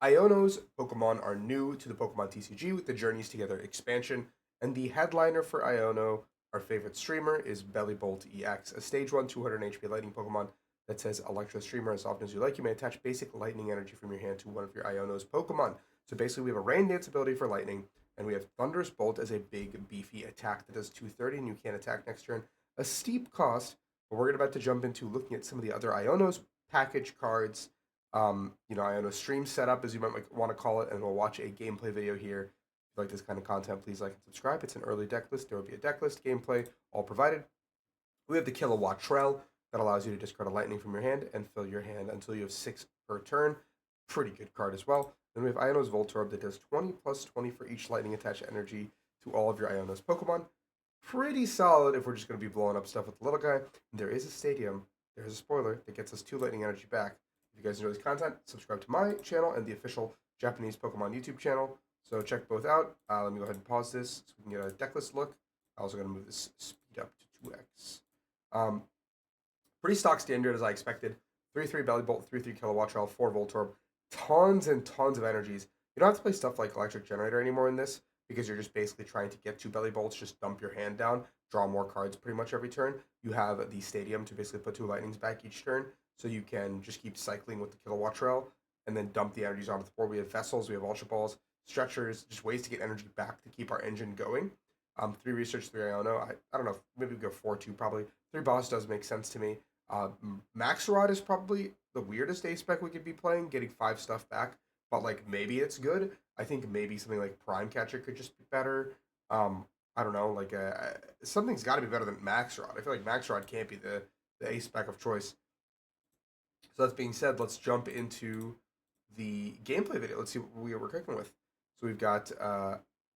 Iono's Pokemon are new to the Pokemon TCG with the Journeys Together expansion, and the headliner for Iono, our favorite streamer, is Bellibolt EX, a stage 1 200 HP lightning Pokemon that says Electro Streamer. As often as you like, you may attach basic lightning energy from your hand to one of your Iono's Pokemon. So basically, we have a Rain Dance ability for lightning, and we have Thunderous Bolt as a big, beefy attack that does 230, and you can't attack next turn. A steep cost, but we're about to jump into looking at some of the other Iono's package cards, Iono stream setup, as you might want to call it, and we'll watch a gameplay video here. If you like this kind of content, please like and subscribe. It's an early deck list. There will be a deck list, gameplay, all provided. We have the Kilowatt Trell that allows you to discard a lightning from your hand and fill your hand until you have 6 per turn. Pretty good card as well. Then we have Iono's Voltorb that does 20 plus 20 for each lightning attached energy to all of your Iono's Pokemon. Pretty solid if we're just going to be blowing up stuff with the little guy. And there is a stadium. There's a spoiler that gets us 2 lightning energy back. If you guys enjoy this content, subscribe to my channel and the official Japanese Pokemon YouTube channel. So check both out. Let me go ahead and pause this so we can get a deck list look. I'm also going to move this speed up to 2x. Pretty stock standard as I expected. 3-3 Bellibolt, 3-3 Kilowatt Trell, 4 Voltorb. Tons and tons of energies. You don't have to play stuff like Electric Generator anymore in this because you're just basically trying to get 2 Bellibolts, just dump your hand down, draw more cards pretty much every turn. You have the Stadium to basically put 2 Lightnings back each turn, so you can just keep cycling with the Kilowatt Trail and then dump the energies onto the board. We have Vessels, we have Ultra Balls, Stretchers, just ways to get energy back to keep our engine going. 3 Research, 3 Iono. I don't know, maybe we go 4-2 probably. 3 Boss does make sense to me. Max Rod is probably the weirdest A spec we could be playing, getting 5 stuff back, but like maybe it's good. I think maybe something like Prime Catcher could just be better. I don't know, like something's got to be better than Max Rod. I feel like Max Rod can't be the A spec of choice. So that being said, let's jump into the gameplay video. Let's see what we're cooking with. So we've got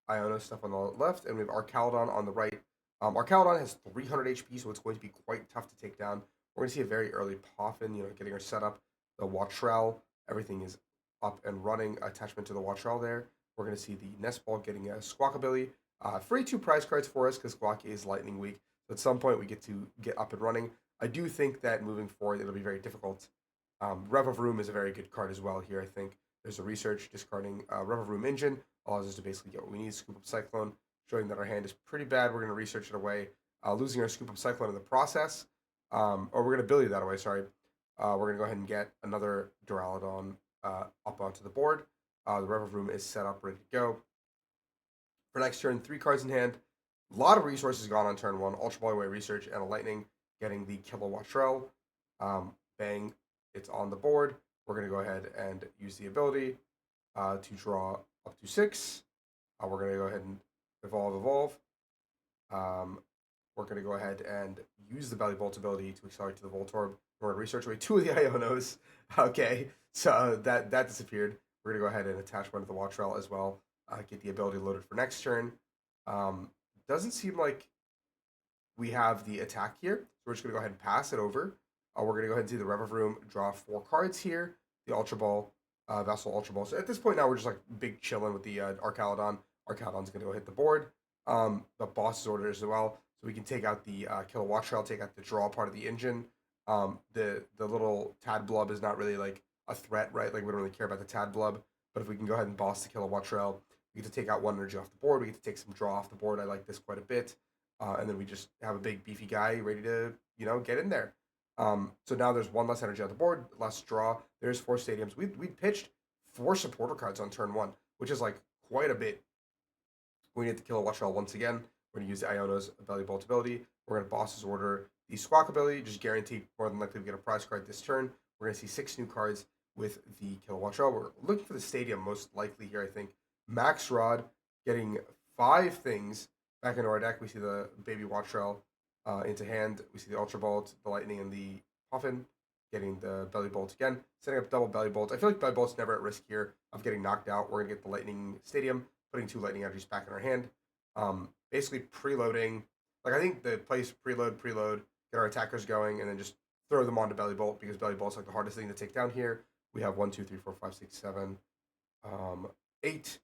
Iono stuff on the left, and we have Arcaludon on the right. Arcaludon has 300 HP, so it's going to be quite tough to take down. We're going to see a very early Poffin, getting her set up. The Wattrell, everything is up and running. Attachment to the Wattrell there. We're going to see the Nest Ball getting a Squawkabilly. Free 2 prize cards for us because Squawk is Lightning Weak. So at some point, we get to get up and running. I do think that moving forward, it'll be very difficult. Rev of Room is a very good card as well here, I think. There's a research discarding Rev of Room Engine. Allows us to basically get what we need. Scoop Up Cyclone, showing that our hand is pretty bad. We're going to research it away, losing our Scoop Up Cyclone in the process. Or we're going to Billy that away, sorry. We're going to go ahead and get another Duraludon up onto the board. The Rev of Room is set up, ready to go. For next turn, 3 cards in hand. A lot of resources gone on turn 1. Ultra Ball away research and a Lightning, getting the Kilowatt Trell. Bang, it's on the board. We're going to go ahead and use the ability to draw up to 6. We're going to go ahead and evolve. We're going to go ahead and use the Bellibolt ability to accelerate to the Voltorb. We're going to research away 2 of the Ionos. Okay, so that disappeared. We're going to go ahead and attach one to the Wattrell as well. Get the ability loaded for next turn. Doesn't seem like we have the attack here, so we're just going to go ahead and pass it over. We're going to go ahead and see the Rev of Room, draw 4 cards here. The Ultra Ball, Vessel Ultra Ball. So at this point now, we're just like big chilling with the Arcaludon. Arcaludon's going to go hit the board. The boss's order as well. So we can take out the Kilowatt Trail, take out the draw part of the engine. The little Tad Blub is not really like a threat, right? Like we don't really care about the Tad Blub. But if we can go ahead and boss the Kilowatt Trail, we get to take out 1 energy off the board. We get to take some draw off the board. I like this quite a bit. And then we just have a big beefy guy ready to, get in there. So now there's 1 less energy on the board, less draw. There's 4 stadiums. We pitched 4 supporter cards on turn 1, which is like quite a bit. We need the Kilowatt Shell once again. We're going to use the Iono's Bellibolt ability. We're going to boss's order the Squawk ability, just guaranteed more than likely to get a prize card this turn. We're going to see 6 new cards with the Kilowatt Shell. We're looking for the stadium most likely here, I think. Max Rod getting 5 things back into our deck. We see the Baby Wattrell into hand. We see the Ultra Bolt, the Lightning, and the Puffin getting the Bellibolt again. Setting up double Bellibolt. I feel like Bellibolt's never at risk here of getting knocked out. We're going to get the Lightning Stadium, putting 2 Lightning energies back in our hand. Basically preloading. Like I think the place preload, get our attackers going, and then just throw them onto Bellibolt because Bellibolt's like the hardest thing to take down here. We have 1, 2, 3, 4, 5, 6, 7, 8. We're going to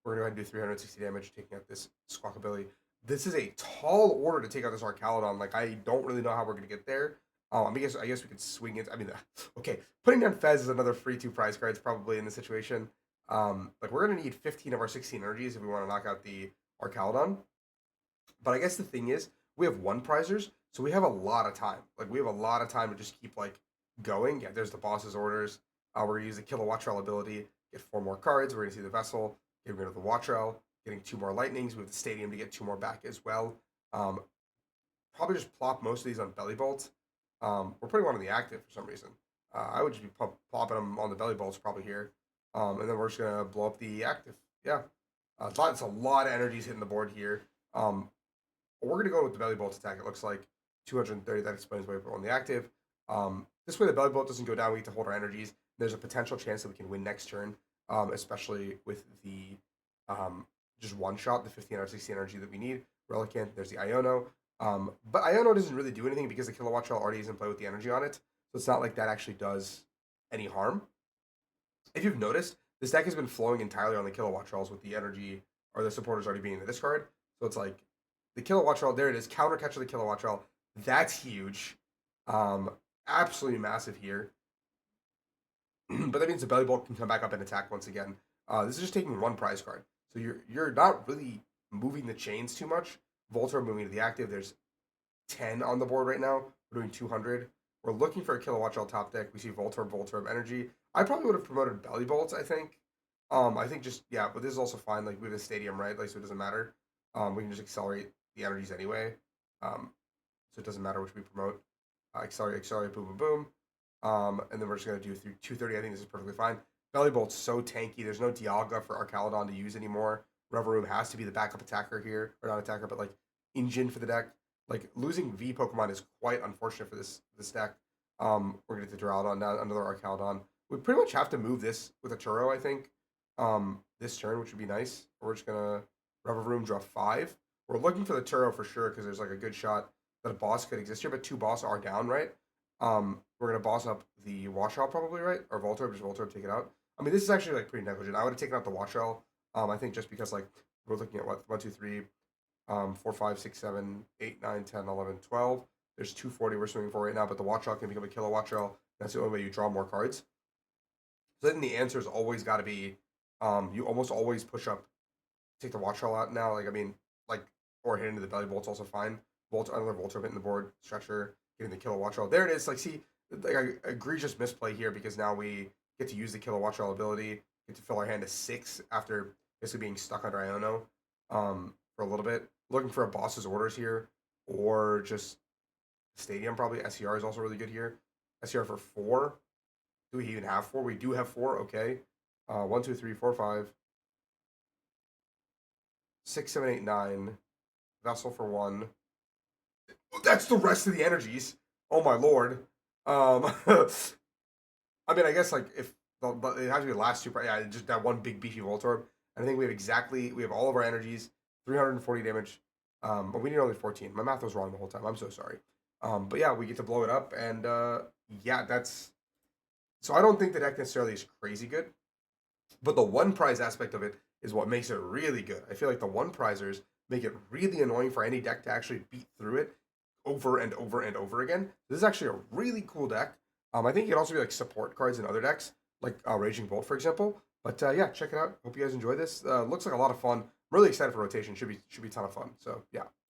go ahead and do 360 damage, taking out this Squawkabilly. This is a tall order to take out this Arcaludon. Like, I don't really know how we're going to get there. I guess we could swing it. I mean, okay, putting down Fez is another free 2 prize cards probably in this situation. Like we're gonna need 15 of our 16 energies if we want to knock out the Archaludon. But I guess the thing is, we have one prizers, so we have a lot of time. Like we have a lot of time to just keep like going. Yeah, there's the boss's orders. We're gonna use the Kilowatt ability, get 4 more cards. We're gonna see the vessel, get rid of the Wattrel, getting 2 more lightnings. We have the stadium to get 2 more back as well. Um, Probably just plop most of these on Bellibolt. We're putting one on the active for some reason. I would just be plopping them on the Bellibolts probably here, and then we're just gonna blow up the active. Yeah, it's a lot of energies hitting the board here. We're gonna go with the Bellibolt attack. It looks like 230. That explains why we put on the active. This way the Bellibolt doesn't go down. We get to hold our energies. There's a potential chance that we can win next turn, especially with the just one shot, the 15 out of 60 energy that we need. Relicanth, there's the Iono. But Iono doesn't really do anything because the Kilowatt Shell already is in play with the energy on it. So it's not like that actually does any harm. If you've noticed, this deck has been flowing entirely on the Kilowatt Shells with the energy or the supporters already being in the discard. So it's like the Kilowatt Shell, there it is, counter catch of the Kilowatt Shell. That's huge. Um, Absolutely massive here. But that means the Bellibolt can come back up and attack once again. This is just taking 1 prize card. So you're not really moving the chains too much. Voltorb moving to the active. There's 10 on the board right now. We're doing 200. We're looking for a Kilowatt Shell top deck. We see Voltorb Energy. I probably would have promoted Bellibolt, I think. I think just, yeah, but this is also fine. Like, we have a stadium, right? Like, so it doesn't matter. We can just accelerate the energies anyway. So it doesn't matter which we promote. Accelerate, boom, boom, boom. And then we're just going to do through 230. I think this is perfectly fine. Bellibolt's so tanky. There's no Dialga for Archaludon to use anymore. Revavroom has to be the backup attacker here. Or not attacker, but like engine for the deck. Like losing V Pokemon is quite unfortunate for this deck. We're gonna get the Duraludon now, another Archaludon. We pretty much have to move this with a Turo, I think. This turn, which would be nice. We're just gonna Revavroom draw 5. We're looking for the Turo for sure because there's like a good shot that a boss could exist here, but 2 boss are down, right? We're gonna boss up the Washell probably, right? Or Voltorb, just Voltorb take it out. I mean, this is actually like pretty negligent. I would have taken out the Washell. I think just because like we're looking at what 1, 2, 3, 4, 5, 6, 7, 8, 9, 10, 11, 12. There's 240 we're swinging for right now, but the Wattrel can become a Kilowatt Shell. That's the only way you draw more cards. So then the answer has always got to be you almost always push up, take the Wattrel out now. Like, I mean, like, or hit into the Bellibolt's also fine. Another Voltorb hitting the board, Stretcher, getting the Kilowatt Shell. There it is. Like, see, like, egregious misplay here because now we get to use the Kilowatt Shell ability, get to fill our hand to 6 after basically being stuck under Iono for a little bit. Looking for a boss's orders here, or just stadium probably. SCR is also really good here. SCR for 4. Do we even have 4? We do have 4. Okay. 1, 2, 3, 4, 5, 6, 7, 8, 9. Vessel for 1. That's the rest of the energies. Oh my lord. I mean, I guess like if but it has to be the last 2. Yeah, just that one big beefy Voltorb. And I think we have all of our energies, 340 damage. But we need only 14. My math was wrong the whole time. I'm so sorry. But yeah, we get to blow it up, and yeah, that's. So I don't think the deck necessarily is crazy good, but the 1 prize aspect of it is what makes it really good. I feel like the 1 prizers make it really annoying for any deck to actually beat through it over and over and over again. This is actually a really cool deck. I think it can also be like support cards in other decks, like Raging Bolt, for example. But yeah, check it out. Hope you guys enjoy this. Looks like a lot of fun. I'm really excited for rotation. Should be a ton of fun. So yeah.